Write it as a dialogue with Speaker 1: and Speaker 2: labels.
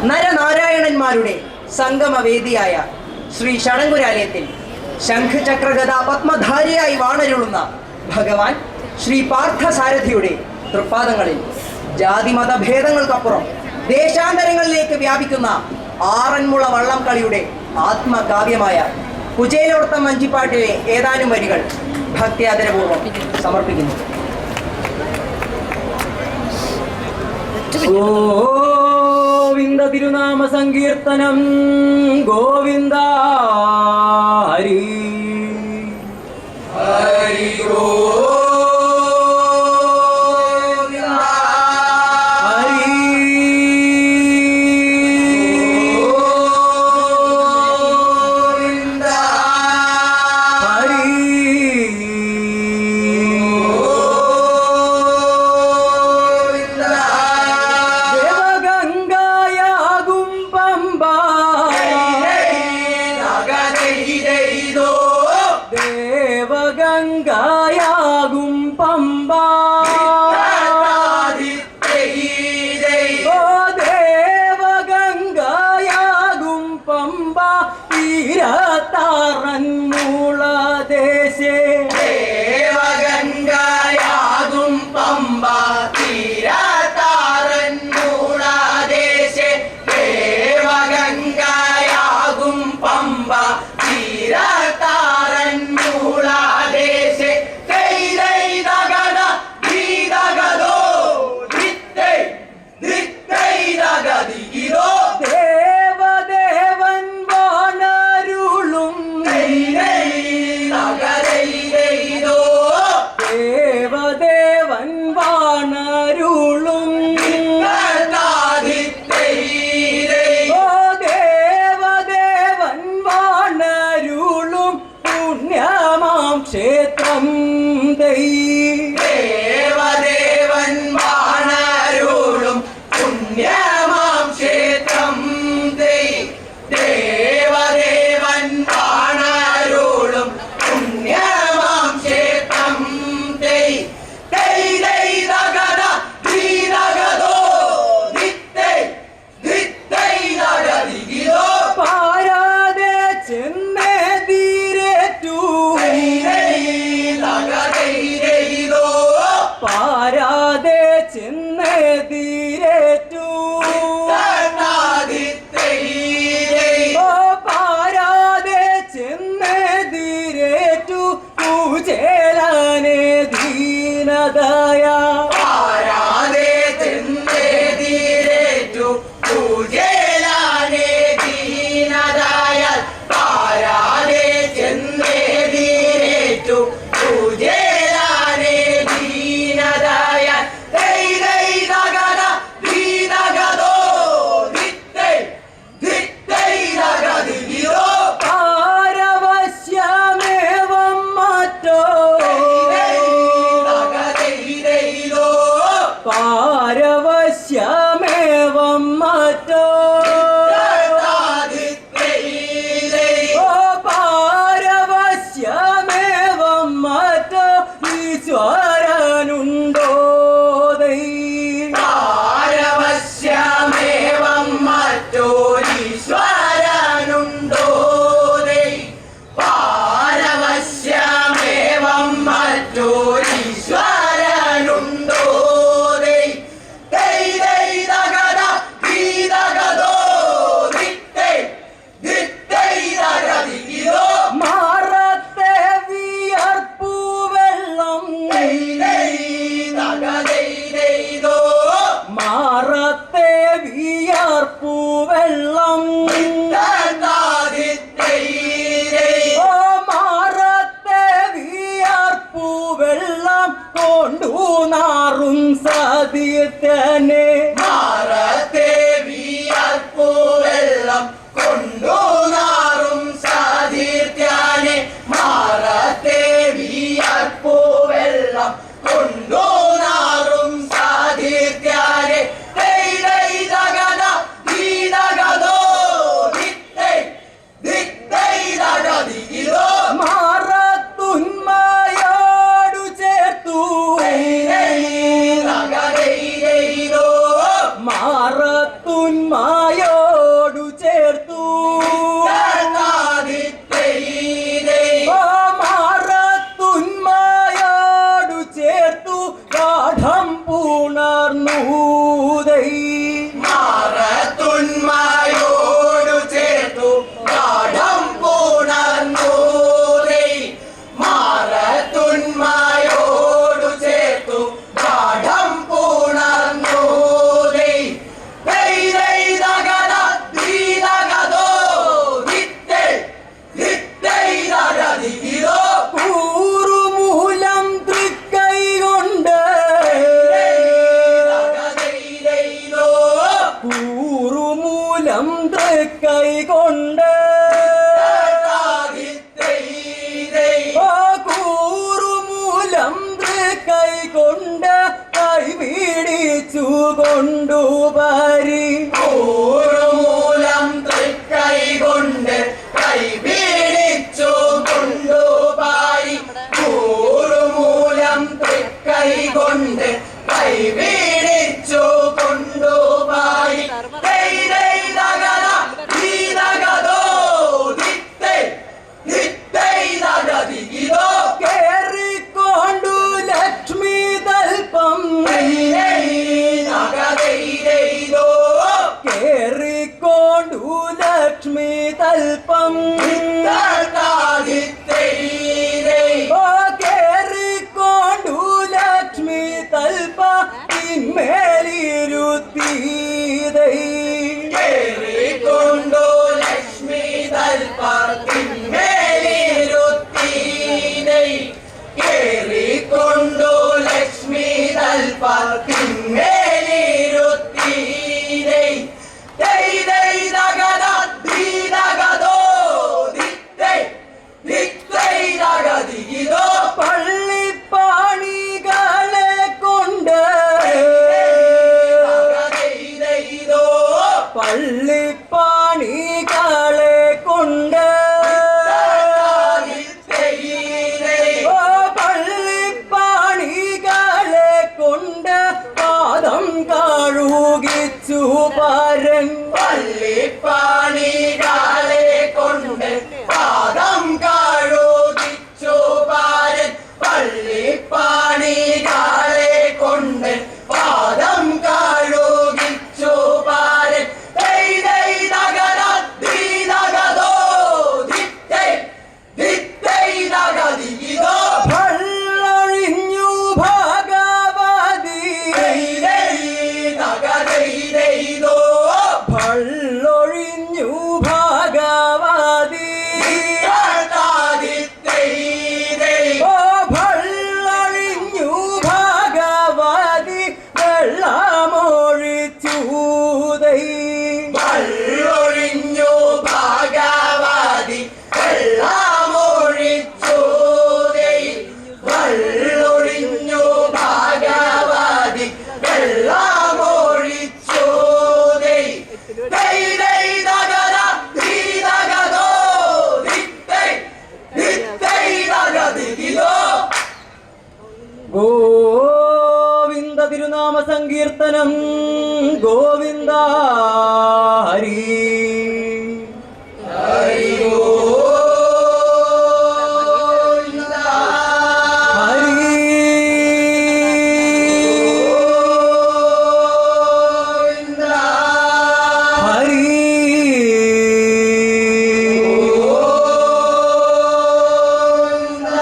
Speaker 1: നരനാരായണന്മാരുടെ സംഗമവേദിയായ ശ്രീ ഷടങ്കുരാലയത്തിൽ ശംഖ് ചക്രഗദ പത്മധാരിയായി വാണരുളുന്ന ഭഗവാൻ ശ്രീ പാർത്ഥസാരഥിയുടെ തൃപ്പാദങ്ങളിൽ ജാതിമത ഭേദങ്ങൾക്കപ്പുറം ദേശാന്തരങ്ങളിലേക്ക് വ്യാപിക്കുന്ന ആറന്മുള വള്ളം കളിയുടെ ആത്മകാവ്യമായ കുചേലോർത്തം വഞ്ചിപ്പാട്ടിലെ ഏതാനും വരികൾ ഭക്തിയാദരപൂർവ്വം സമർപ്പിക്കുന്നു. ഗോവിന്ദ തിരുനാമ സങ്കീർത്തനം ഗോവിന്ദ ഹരി ഹരി ഗംഗായാകും പമ്പ ദേവഗംഗായാകും പമ്പ തീരത്താറന്മുള ദേശേ
Speaker 2: ദേവഗംഗായാകും പമ്പ തീരത്താറന്മുള ദേശേ ദേവഗംഗായാകും പമ്പ തീരത്താറന്മുള
Speaker 1: ദേവദേവൻ വാണരുളും ദേവദേവൻ വാണരുളും ദേവദേവൻ വാണരുളും പുണ്യമാം ക്ഷേത്രം
Speaker 2: ദേവദേവൻ വാണരുളും പുണ്യമാം ക്ഷേത്രം ദേവദേവൻ വാണരുളും പുണ്യമാം ക്ഷേത്രം
Speaker 1: പാരാതെ ചെന്നെതിരേറ്റു പാരാതെ ചെന്നെതിരേറ്റു പാരാതെ ചെന്നെതിരേറ്റു പൂജേലാനെ ദീനദയ
Speaker 2: പാരാതെ ചെന്നെതിരേറ്റു പൂജേലാനെ ദീനദയ പാരാതെ ചെന്നെതിരേറ്റു പൂജേലാനെ ദീനദയ
Speaker 1: പാരവശ്യമേവം മറ്റോ പാരവശ്യമേവം മറ്റോ പാരവശ്യമേവം മറ്റോ ഈശ്വരനുണ്ടോ
Speaker 2: പാരവശ്യമേവം മറ്റോരീശ്വരനുണ്ടോ പാരവശ്യമേവം മറ്റോരീശ്വരനുണ്ടോ
Speaker 1: മാറത്തെ വിയർപ്പു വെള്ളം മാറത്തെ വിയർപ്പു വെള്ളം മാറത്തെ വിയർപ്പു വെള്ളം കൊണ്ടു നാറും സതീർത്ഥനെ
Speaker 2: മാറത്തെ വിയർപ്പു വെള്ളം കൊണ്ടു നാറും സതീർത്ഥനെ മാറത്തെ വിയർപ്പു വെള്ളം കൊണ്ടു നാറും സതീർത്ഥനെ
Speaker 1: മാറത്തുന്മയോടു ചേർത്തു കൂറുമൂലം തൃക്കൈകൊണ്ട് ആ കൂറുമൂലം തൃക്കൈകൊണ്ട് കൈപിടിച്ചു കൊണ്ടുപരി
Speaker 2: കൂറുമൂലം തൃക്കൈകൊണ്ട് കൈപിടിച്ചു കൊണ്ടുപാരി കൂറുമൂലം തൃക്കൈകൊണ്ട് കൈപിടിച്ചു കൊണ്ടുപാരി
Speaker 1: കേറിക്കൊണ്ടു ലക്ഷ്മി തൽപ്പം കേറിക്കൊണ്ടു ലക്ഷ്മി തൽപ്പം കേറിക്കൊണ്ടു ലക്ഷ്മി തൽപ്പ മേലിരുത്തീതൈ
Speaker 2: കേറിക്കൊണ്ടു ലക്ഷ്മി തൽപ്പത്തിന്മേലിരുത്തീനൈ കേറിക്കൊണ്ടു ലക്ഷ്മി തൽപ്പത്തിന്മേലിരുത്തീനൈ ദൈ ദൈ ദഗദ ദീ ദഗദോ ദിത്തൈ ദിത്തൈ ദഗദിഗിദോ
Speaker 1: പള്ളിപ്പാണികളെ കൊണ്ട് പള്ളിപ്പാണികളെ കൊണ്ട് പള്ളിപ്പാണികളെ കൊണ്ട് പാദം കഴുകിച്ചു പരൻ
Speaker 2: പള്ളിപ്പാണികളെ കൊണ്ട് പാദം കഴുകിച്ചു പാരൻ പള്ളിപ്പാണികളെ കൊണ്ട് പാദം കഴുകിച്ചു പാരൻ ദൈ ദൈ ദഗദ ദീ ദഗദോ ദിത്തൈ ദിത്തൈ ദഗദിഗിദോ
Speaker 1: ഭള്ളൊഴിഞ്ഞു ഭഗവതി
Speaker 2: ദൈ ദൈ ദഗദൈ ദൈദോ
Speaker 1: ഭള്ളൊഴിഞ്ഞു ഭഗവതി ഓ ഭള്ളൊഴിഞ്ഞു ഭഗവതി വെള്ളമൊഴിച്ചൂതൈ
Speaker 2: വള്ളൊഴിഞ്ഞു ഭാഗവതി വെള്ളമൊഴിച്ചൂതൈ വള്ളൊഴിഞ്ഞു ഭാഗവതി വെള്ളമൊഴിച്ചൂതൈ ദൈ ദൈ ദഗദ ദീ ദഗദോ ദിത്തൈ ദിത്തൈ ദഗദിഗിദോ
Speaker 1: ഗോവിന്ദ തിരുനാമ സങ്കീർത്തനം ഗോവിന്ദ ഹരി
Speaker 2: ഹരി ഗോവിന്ദ
Speaker 1: ഹരി
Speaker 2: ഗോവിന്ദ
Speaker 1: ഹരി
Speaker 2: ഗോവിന്ദ